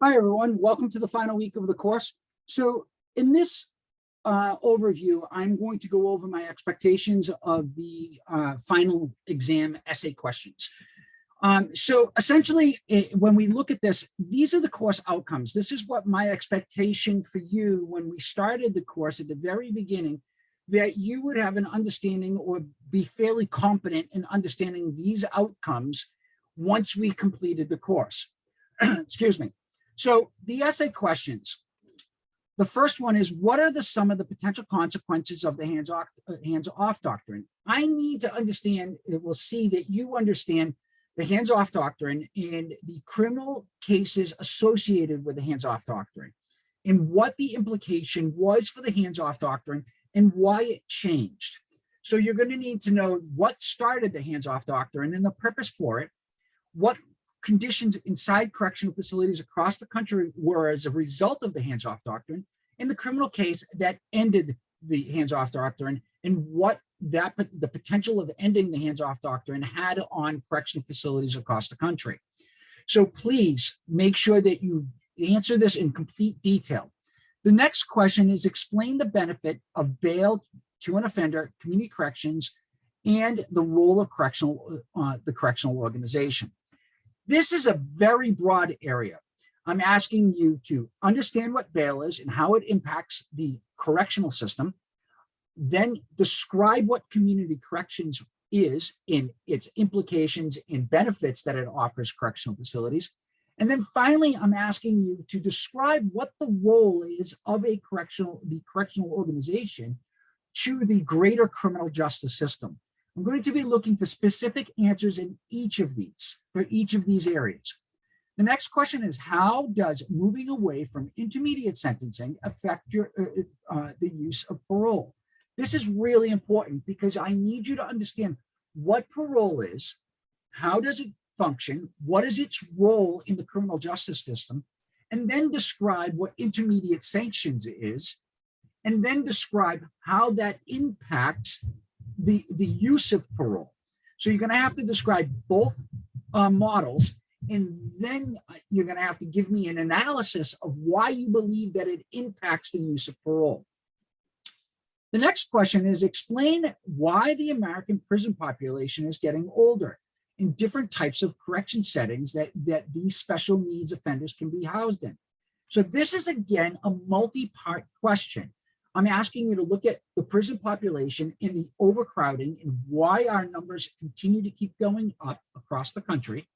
Hi, everyone. Welcome to the final week of the course. So in this overview, I'm going to go over my expectations of the final exam essay questions. So essentially, when we look at this, these are the course outcomes. This is what my expectation for you when we started the course at the very beginning, that you would have an understanding or be fairly competent in understanding these outcomes once we completed the course. Excuse me. So the essay questions, the first one is, what are the sum of the potential consequences of the hands-off doctrine? I need to understand, we'll see that you understand the hands-off doctrine and the criminal cases associated with the hands-off doctrine and what the implication was for the hands-off doctrine and why it changed. So you're going to need to know what started the hands-off doctrine and the purpose for it, what conditions inside correctional facilities across the country were as a result of the hands-off doctrine, in the criminal case that ended the hands-off doctrine, and what the potential of ending the hands-off doctrine had on correctional facilities across the country. So please make sure that you answer this in complete detail. The next question is, explain the benefit of bail to an offender, community corrections, and the role of the correctional organization. This is a very broad area. I'm asking you to understand what bail is and how it impacts the correctional system, then describe what community corrections is in its implications and benefits that it offers correctional facilities. And then finally, I'm asking you to describe what the role is of the correctional organization to the greater criminal justice system. I'm going to be looking for specific answers in each of these areas. The next question is, how does moving away from intermediate sentencing affect the use of parole? This is really important because I need you to understand what parole is, how does it function, what is its role in the criminal justice system, and then describe what intermediate sanctions is, and then describe how that impacts the use of parole. So you're going to have to describe both models, and then you're going to have to give me an analysis of why you believe that it impacts the use of parole. The next question is, explain why the American prison population is getting older in different types of correction settings that these special needs offenders can be housed in. So this is, again, a multi-part question. I'm asking you to look at the prison population and the overcrowding and why our numbers continue to keep going up across the country.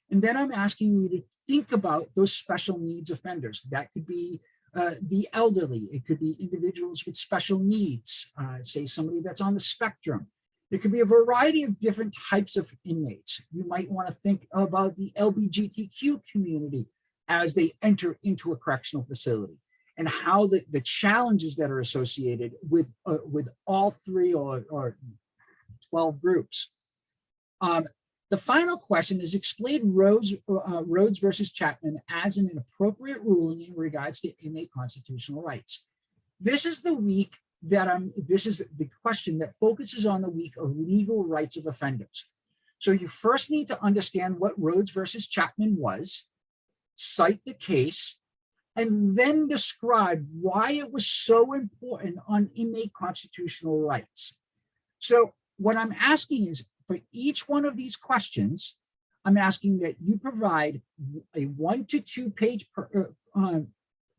And then I'm asking you to think about those special needs offenders. That could be the elderly. It could be individuals with special needs, say somebody that's on the spectrum. It could be a variety of different types of inmates. You might want to think about the LGBTQ community as they enter into a correctional facility, and how the challenges that are associated with all three or 12 groups. The final question is, explain Rhodes versus Chapman as an appropriate ruling in regards to inmate constitutional rights. This is the week that this is the question that focuses on the week of legal rights of offenders. So you first need to understand what Rhodes versus Chapman was, cite the case, and then describe why it was so important on inmate constitutional rights. So what I'm asking is, for each one of these questions, I'm asking that you provide a 1 to 2 page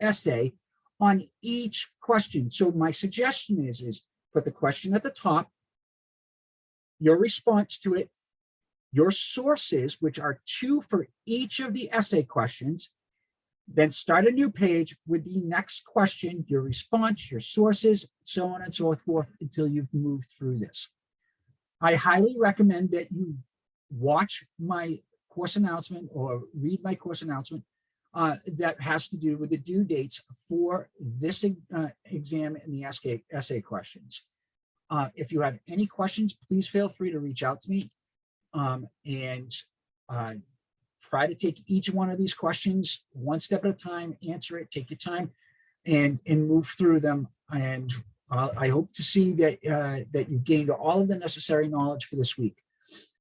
essay on each question. So my suggestion is put the question at the top, your response to it, your sources, which are 2 for each of the essay questions, then start a new page with the next question, your response, your sources, so on and so forth, until you've moved through this. I highly recommend that you watch my course announcement or read my course announcement that has to do with the due dates for this exam and the essay questions. If you have any questions, please feel free to reach out to me and try to take each one of these questions one step at a time, answer it, take your time, and move through them. And I hope to see that you've gained all of the necessary knowledge for this week.